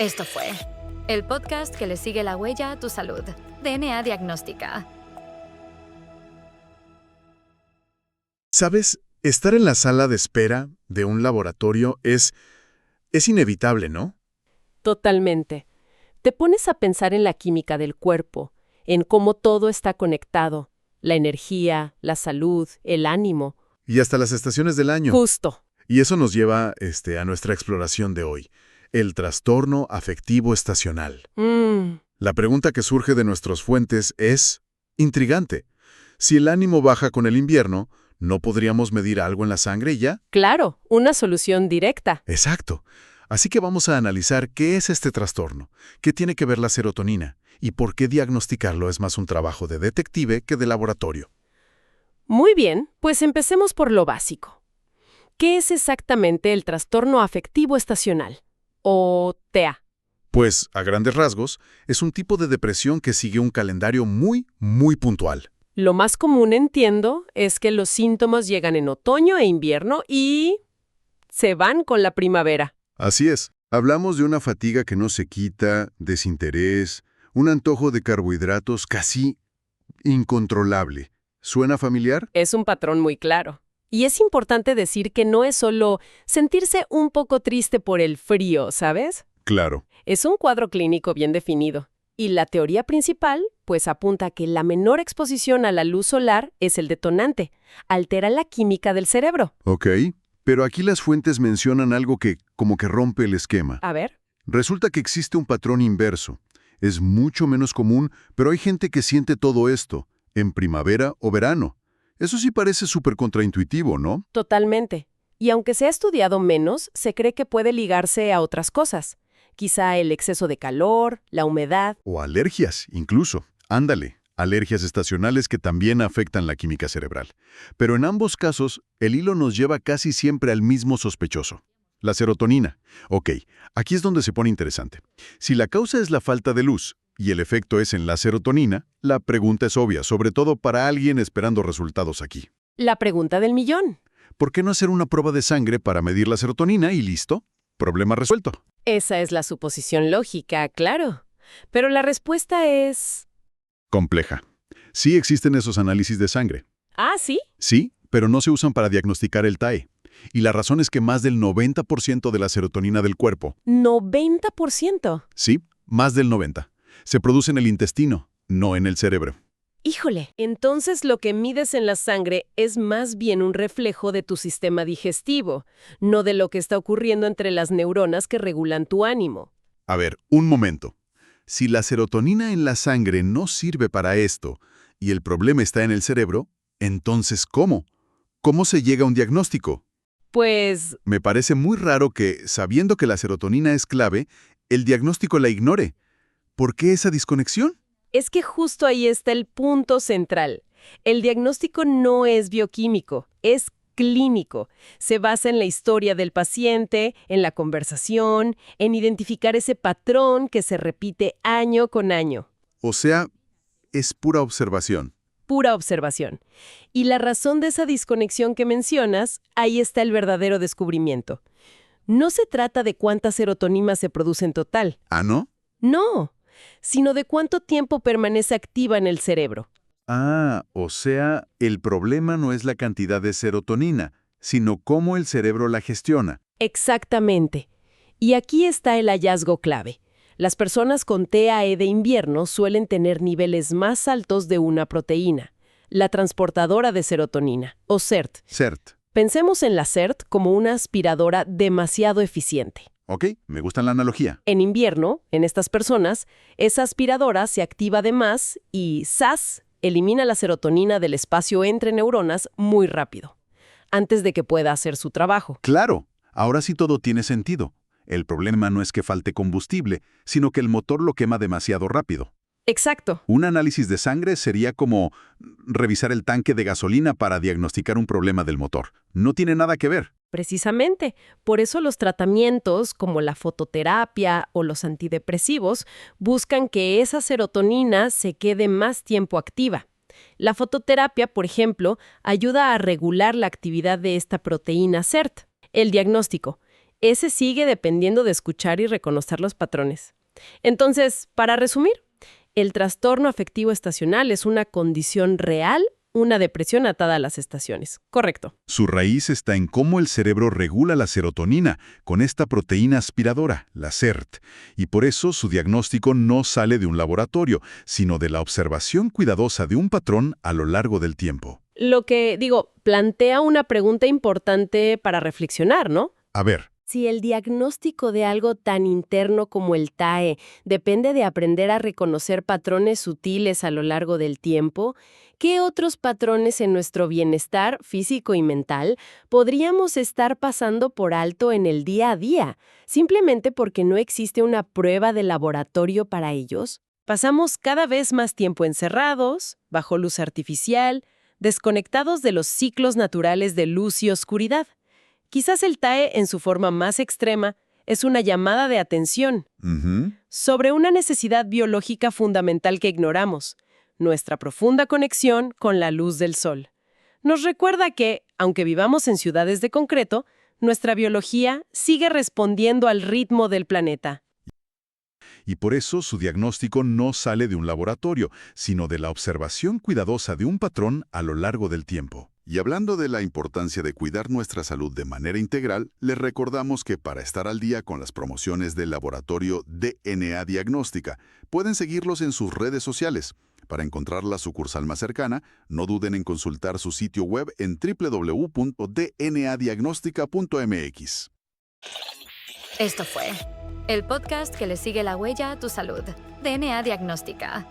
Esto fue el podcast que le sigue la huella a tu salud. DNA Diagnóstica. ¿Sabes? Estar en la sala de espera de un laboratorio es inevitable, ¿no? Totalmente. Te pones a pensar en la química del cuerpo, en cómo todo está conectado, la energía, la salud, el ánimo. Y hasta las estaciones del año. Justo. Y eso nos lleva a nuestra exploración de hoy, el trastorno afectivo estacional. La pregunta que surge de nuestras fuentes es intrigante. Si el ánimo baja con el invierno, ¿no podríamos medir algo en la sangre y ya? Claro, una solución directa. Exacto. Así que vamos a analizar qué es este trastorno, qué tiene que ver la serotonina y por qué diagnosticarlo es más un trabajo de detective que de laboratorio. Muy bien, pues empecemos por lo básico. ¿Qué es exactamente el trastorno afectivo estacional? O TEA. Pues, a grandes rasgos, es un tipo de depresión que sigue un calendario muy puntual. Lo más común, entiendo, es que los síntomas llegan en otoño e invierno y se van con la primavera. Así es. Hablamos de una fatiga que no se quita, desinterés, un antojo de carbohidratos casi incontrolable. ¿Suena familiar? Es un patrón muy claro. Y es importante decir que no es solo sentirse un poco triste por el frío, ¿sabes? Claro. Es un cuadro clínico bien definido. Y la teoría principal, pues apunta a que la menor exposición a la luz solar es el detonante. Altera la química del cerebro. Ok. Pero aquí las fuentes mencionan algo que como que rompe el esquema. A ver. Resulta que existe un patrón inverso. Es mucho menos común, pero hay gente que siente todo esto, en primavera o verano. Eso sí parece súper contraintuitivo, ¿no? Totalmente. Y aunque se ha estudiado menos, se cree que puede ligarse a otras cosas. Quizá el exceso de calor, la humedad. O alergias, incluso. Ándale, alergias estacionales que también afectan la química cerebral. Pero en ambos casos, el hilo nos lleva casi siempre al mismo sospechoso. La serotonina. Ok, aquí es donde se pone interesante. Si la causa es la falta de luz y el efecto es en la serotonina, la pregunta es obvia, sobre todo para alguien esperando resultados aquí. La pregunta del millón. ¿Por qué no hacer una prueba de sangre para medir la serotonina y listo? Problema resuelto. Esa es la suposición lógica, claro. Pero la respuesta es... Compleja. Sí existen esos análisis de sangre. ¿Ah, sí? Sí, pero no se usan para diagnosticar el TAE. Y la razón es que más del 90% de la serotonina del cuerpo... ¿90%? Sí, más del 90%. Se produce en el intestino, no en el cerebro. Híjole, entonces lo que mides en la sangre es más bien un reflejo de tu sistema digestivo, no de lo que está ocurriendo entre las neuronas que regulan tu ánimo. A ver, un momento. Si la serotonina en la sangre no sirve para esto y el problema está en el cerebro, entonces ¿cómo? ¿Cómo se llega a un diagnóstico? Pues... Me parece muy raro que, sabiendo que la serotonina es clave, el diagnóstico la ignore. ¿Por qué esa desconexión? Es que justo ahí está el punto central. El diagnóstico no es bioquímico, es clínico. Se basa en la historia del paciente, en la conversación, en identificar ese patrón que se repite año con año. O sea, es pura observación. Pura observación. Y la razón de esa desconexión que mencionas, ahí está el verdadero descubrimiento. No se trata de cuánta serotonina se produce en total. ¿Ah, no? No, sino de cuánto tiempo permanece activa en el cerebro. Ah, o sea, el problema no es la cantidad de serotonina, sino cómo el cerebro la gestiona. Exactamente. Y aquí está el hallazgo clave. Las personas con TAE de invierno suelen tener niveles más altos de una proteína, la transportadora de serotonina, o SERT. CERT. Pensemos en la SERT como una aspiradora demasiado eficiente. Ok, me gusta la analogía. En invierno, en estas personas, esa aspiradora se activa de más y ¡zas! Elimina la serotonina del espacio entre neuronas muy rápido, antes de que pueda hacer su trabajo. Claro, ahora sí todo tiene sentido. El problema no es que falte combustible, sino que el motor lo quema demasiado rápido. Exacto. Un análisis de sangre sería como revisar el tanque de gasolina para diagnosticar un problema del motor. No tiene nada que ver. Precisamente, por eso los tratamientos como la fototerapia o los antidepresivos buscan que esa serotonina se quede más tiempo activa. La fototerapia, por ejemplo, ayuda a regular la actividad de esta proteína SERT. El diagnóstico: Ese sigue dependiendo de escuchar y reconocer los patrones. Entonces, para resumir, el trastorno afectivo estacional es una condición real, una depresión atada a las estaciones. Correcto. Su raíz está en cómo el cerebro regula la serotonina con esta proteína aspiradora, la SERT, y por eso su diagnóstico no sale de un laboratorio, sino de la observación cuidadosa de un patrón a lo largo del tiempo. Lo que, plantea una pregunta importante para reflexionar, ¿no? A ver, Si el diagnóstico de algo tan interno como el TAE depende de aprender a reconocer patrones sutiles a lo largo del tiempo, ¿qué otros patrones en nuestro bienestar físico y mental podríamos estar pasando por alto en el día a día, simplemente porque no existe una prueba de laboratorio para ellos? Pasamos cada vez más tiempo encerrados, bajo luz artificial, desconectados de los ciclos naturales de luz y oscuridad. Quizás el TAE, en su forma más extrema, es una llamada de atención sobre una necesidad biológica fundamental que ignoramos, nuestra profunda conexión con la luz del sol. Nos recuerda que, aunque vivamos en ciudades de concreto, nuestra biología sigue respondiendo al ritmo del planeta. y por eso su diagnóstico no sale de un laboratorio, sino de la observación cuidadosa de un patrón a lo largo del tiempo. Y hablando de la importancia de cuidar nuestra salud de manera integral, les recordamos que para estar al día con las promociones del laboratorio DNA Diagnóstica, pueden seguirlos en sus redes sociales. Para encontrar la sucursal más cercana, no duden en consultar su sitio web en www.dnadiagnostica.mx. Esto fue el podcast que le sigue la huella a tu salud. DNA Diagnóstica.